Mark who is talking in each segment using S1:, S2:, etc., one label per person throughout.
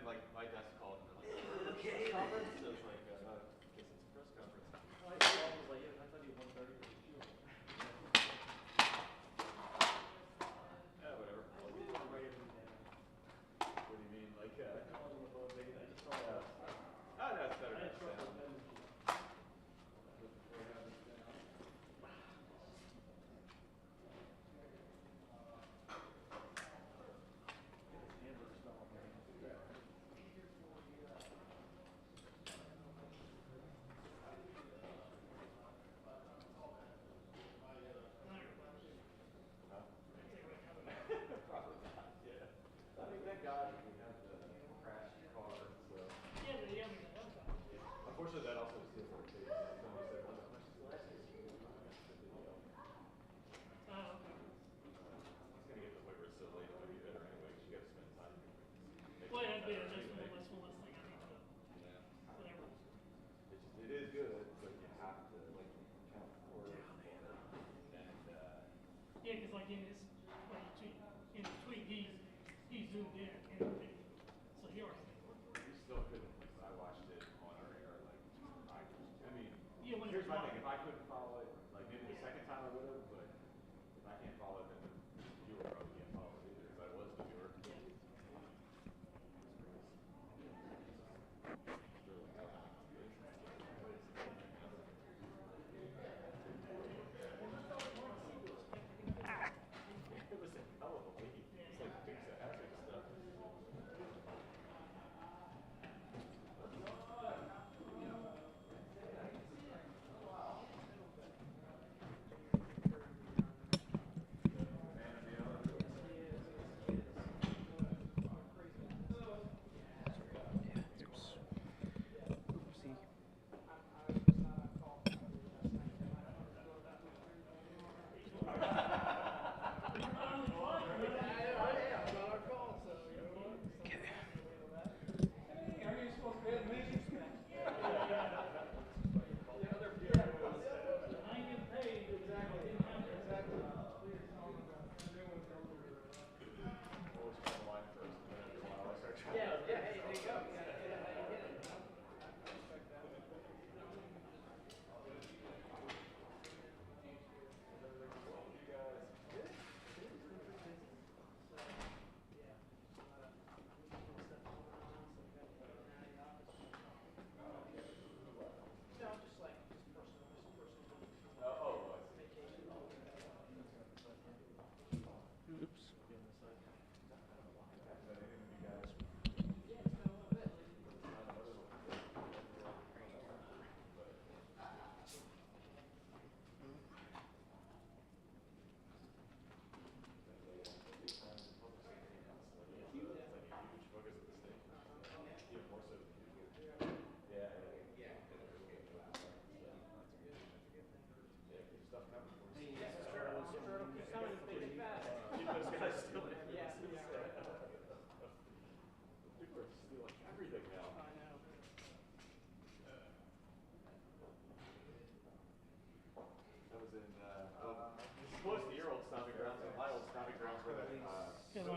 S1: like my desk called and they're like, press conference? So it's like, I guess it's a press conference. I was like, yeah, I thought you were 1:30 for the fuel. Yeah, whatever. What do you mean? Like, oh, no, it's better. Unfortunately, that also steals our tape. Somebody said, how much is the last year? The video.
S2: Oh, okay.
S1: It's going to get to the point where it's so late, it might be better anyway, because you got to spend time.
S2: Well, yeah, that's one less thing I need to, whatever.
S1: It is good, but you have to, like, count forward. And,
S2: yeah, because like in the tweet, he zoomed in and everything. So he already
S1: you still couldn't, I watched it on our air, like, I mean,
S2: yeah, when
S1: here's my thing, if I couldn't follow it, like, maybe the second time I would have, but if I can't follow it, then the viewer probably can't follow it either, because I was the viewer.
S2: Yeah.
S1: It was a hell of a lead. It's like Dukes of Hazzard stuff.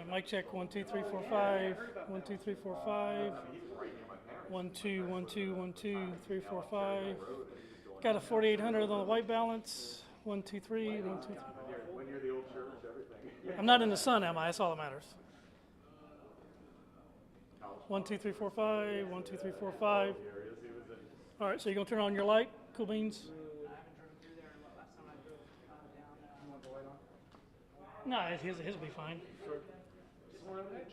S2: Mic check 1 2 3 4 5 1 2 3 4 5 1 2 1 2 1 2 3 4 5. Got a 4,800 on the white balance. 1 2 3 1 2 3.
S1: When you're the old church, everything.
S2: I'm not in the sun, am I? That's all that matters. 1 2 3 4 5 1 2 3 4 5. All right, so you're gonna turn on your light, cool beans. No, his will be fine.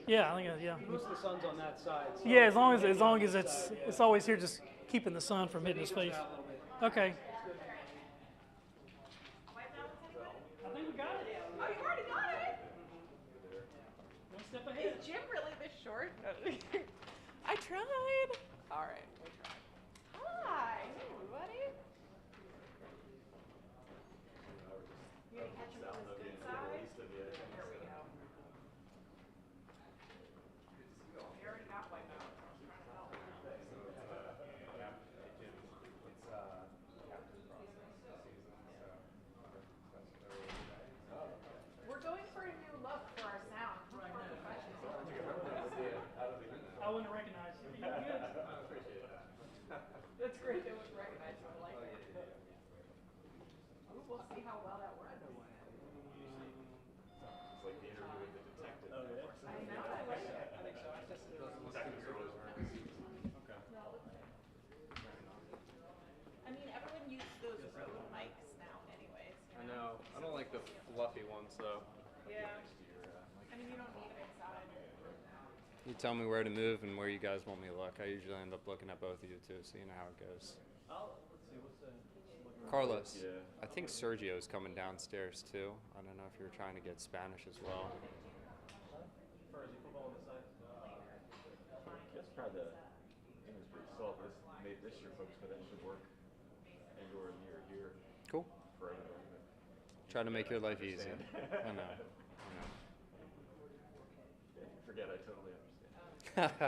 S2: Yeah, I think yeah.
S3: Most of the sun's on that side. So
S2: yeah, as long as it's always here, just keeping the sun from hitting his face. Okay. I think we got it.
S4: Oh, you already got it?
S2: One step ahead.
S4: Is Jim really this short? I tried. All right, we tried. Hi, hey everybody. You gonna catch him on his good side? There we go. We already got white balance. I was trying to help. We're going for a new look for our sound. We're professional.
S2: I wouldn't recognize
S3: the fluffy ones though.
S4: Yeah. I mean, you don't need them inside.
S5: You tell me where to move and where you guys want me to look. I usually end up looking at both of you too, so you know how it goes.
S3: Let's see, what's the...
S5: Carlos,
S1: Yeah.
S5: I think Sergio's coming downstairs too. I don't know if you're trying to get Spanish as well.
S3: Or is he football on the side?
S1: That's probably the English pretty solid. This year, folks, but that should work and/or near here
S5: Cool.
S1: for everybody.
S5: Try to make your life easy.
S1: Understand.
S5: I know.
S1: Yeah, forget, I totally understand.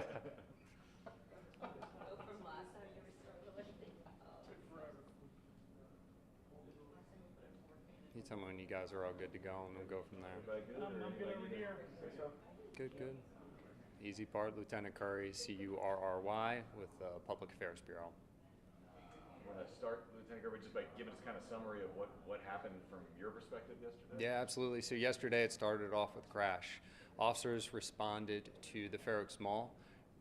S5: You tell me when you guys are all good to go, and we'll go from there.
S1: Everybody good?
S2: I'm good over here.
S5: Good, good. Easy part, Lieutenant Curry, C-U-R-R-Y, with the Public Affairs Bureau.
S1: Want to start, Lieutenant Gerber, just by giving us kind of summary of what happened from your perspective yesterday?
S5: Yeah, absolutely. So yesterday it started off with a crash. Officers responded to the Fairfax Mall.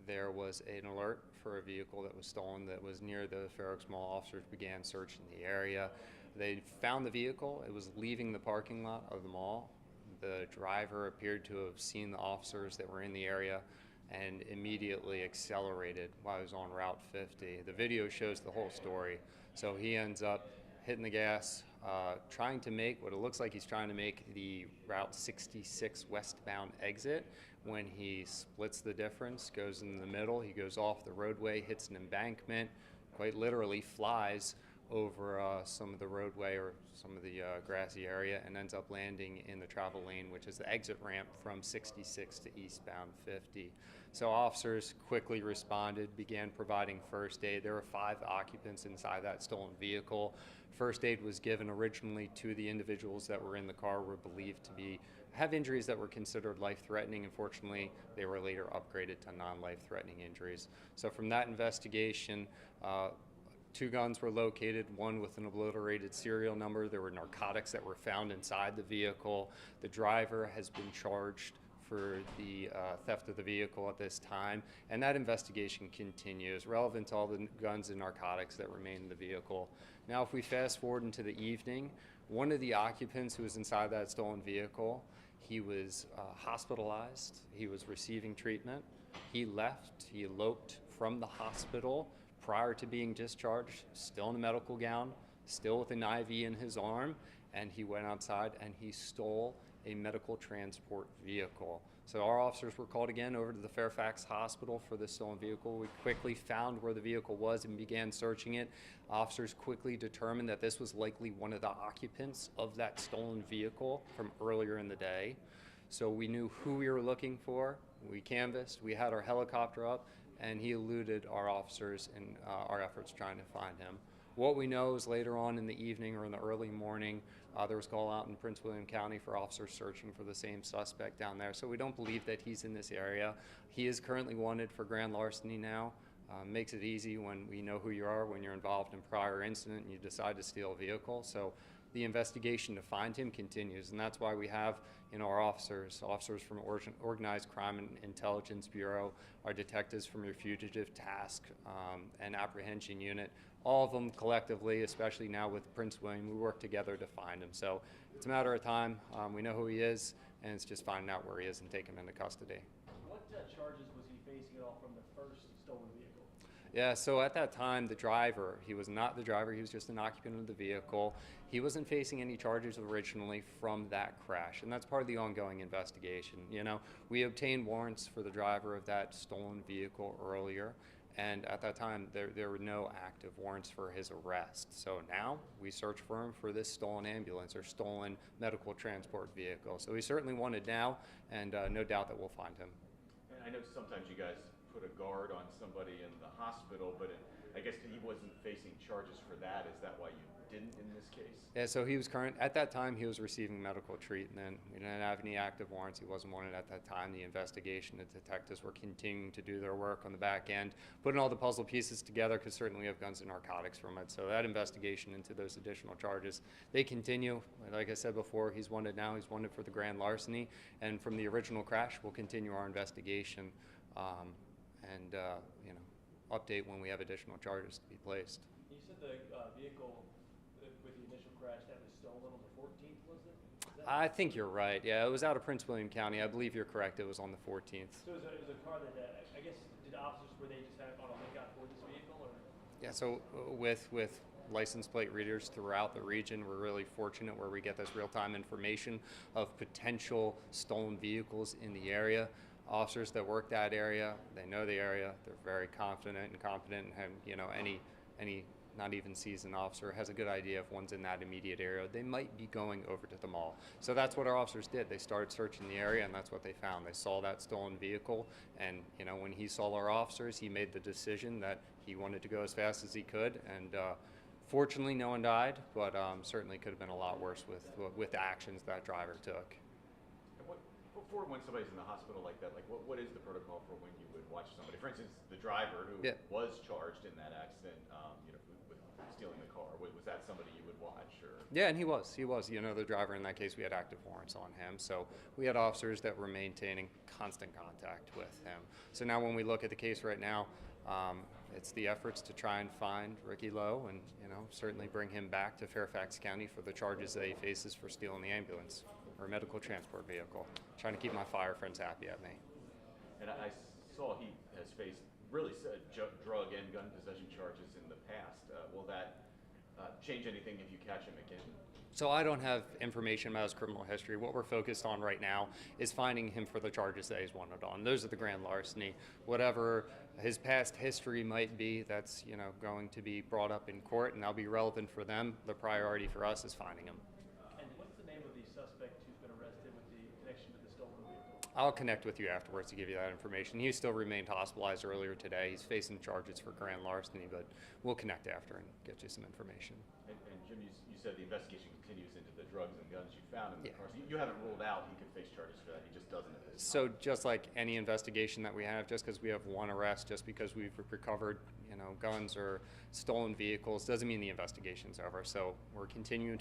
S5: There was an alert for a vehicle that was stolen that was near the Fairfax Mall. Officers began searching the area. They found the vehicle. It was leaving the parking lot of the mall. The driver appeared to have seen the officers that were in the area and immediately accelerated while he was on Route 50. The video shows the whole story. So he ends up hitting the gas, trying to make what it looks like he's trying to make the Route 66 westbound exit. When he splits the difference, goes in the middle, he goes off the roadway, hits an embankment, quite literally flies over some of the roadway or some of the grassy area, and ends up landing in the travel lane, which is the exit ramp from 66 to eastbound 50. So officers quickly responded, began providing first aid. There were 5 occupants inside that stolen vehicle. First aid was given originally to the individuals that were in the car, were believed to have injuries that were considered life-threatening. Unfortunately, they were later upgraded to non-life-threatening injuries. So from that investigation, 2 guns were located, one with an obliterated serial number. There were narcotics that were found inside the vehicle. The driver has been charged for the theft of the vehicle at this time, and that investigation continues, relevant to all the guns and narcotics that remain in the vehicle. Now, if we fast forward into the evening, one of the occupants who was inside that stolen vehicle, he was hospitalized. He was receiving treatment. He left. He eloped from the hospital prior to being discharged, still in a medical gown, still with an IV in his arm, and he went outside and he stole a medical transport vehicle. So our officers were called again over to the Fairfax Hospital for the stolen vehicle. We quickly found where the vehicle was and began searching it. Officers quickly determined that this was likely one of the occupants of that stolen vehicle from earlier in the day. So we knew who we were looking for. We canvassed, we had our helicopter up, and he eluded our officers in our efforts trying to find him. What we know is later on in the evening or in the early morning, there was a call out in Prince William County for officers searching for the same suspect down there. So we don't believe that he's in this area. He is currently wanted for grand larceny now. Makes it easy when we know who you are, when you're involved in prior incident and you decide to steal a vehicle. So the investigation to find him continues, and that's why we have our officers from Organized Crime and Intelligence Bureau, our detectives from your Fugitive Task and Apprehension Unit, all of them collectively, especially now with Prince William, we work together to find him. So it's a matter of time. We know who he is, and it's just finding out where he is and taking him into custody.
S3: What charges was he facing at all from the first stolen vehicle?
S5: Yeah, so at that time, the driver, he was not the driver, he was just an occupant of the vehicle. He wasn't facing any charges originally from that crash, and that's part of the ongoing investigation. We obtained warrants for the driver of that stolen vehicle earlier, and at that time, there were no active warrants for his arrest. So now, we search for him for this stolen ambulance or stolen medical transport vehicle. So he's certainly wanted now, and no doubt that we'll find him.
S1: And I know sometimes you guys put a guard on somebody in the hospital, but I guess he wasn't facing charges for that. Is that why you didn't in this case?
S5: Yeah, so he was at that time he was receiving medical treatment. We didn't have any active warrants. He wasn't wanted at that time. The investigation, the detectives were continuing to do their work on the back end, putting all the puzzle pieces together, because certainly we have guns and narcotics from it. So that investigation into those additional charges, they continue. Like I said before, he's wanted now. He's wanted for the grand larceny, and from the original crash, we'll continue our investigation and update when we have additional charges to be placed.
S3: You said the vehicle with the initial crash that was stolen on the 14th, was it?
S5: I think you're right. Yeah, it was out of Prince William County. I believe you're correct. It was on the 14th.
S3: So it was a car that, I guess, did officers, were they just on a lookout for this vehicle, or?
S5: Yeah, so with license plate readers throughout the region, we're really fortunate where we get this real-time information of potential stolen vehicles in the area. Officers that work that area, they know the area, they're very confident and competent, and any not even seasoned officer has a good idea if one's in that immediate area. They might be going over to the mall. So that's what our officers did. They started searching the area, and that's what they found. They saw that stolen vehicle, and when he saw our officers, he made the decision that he wanted to go as fast as he could, and fortunately no one died, but certainly could have been a lot worse with the actions that driver took.
S1: And for when somebody's in the hospital like that, like what is the protocol for when you would watch somebody? For instance, the driver who was charged in that accident, with stealing the car, was that somebody you would watch? Or?
S5: Yeah, and he was. The driver in that case, we had active warrants on him. So we had officers that were maintaining constant contact with him. So now when we look at the case right now, it's the efforts to try and find Ricky Lowe and, certainly bring him back to Fairfax County for the charges that he faces for stealing the ambulance or medical transport vehicle. Trying to keep my fire friends happy at me.
S1: And I saw he has faced really drug and gun possession charges in the past. Will that change anything if you catch him again?
S5: So I don't have information about his criminal history. What we're focused on right now is finding him for the charges that he's wanted on. Those are the grand larceny. Whatever his past history might be, that's going to be brought up in court, and that'll be relevant for them. The priority for us is finding him.
S3: And what's the name of the suspect who's been arrested with the connection to the stolen vehicle?
S5: I'll connect with you afterwards to give you that information. He still remained hospitalized earlier today. He's facing charges for grand larceny, but we'll connect after and get you some information.
S1: And Jim, you said the investigation continues into the drugs and guns you found in the car. So you haven't ruled out he could face charges for that. He just doesn't at this time.
S5: So just like any investigation that we have, just because we have one arrest, just because we've recovered, guns or stolen vehicles, doesn't mean the investigation's over. So we're continuing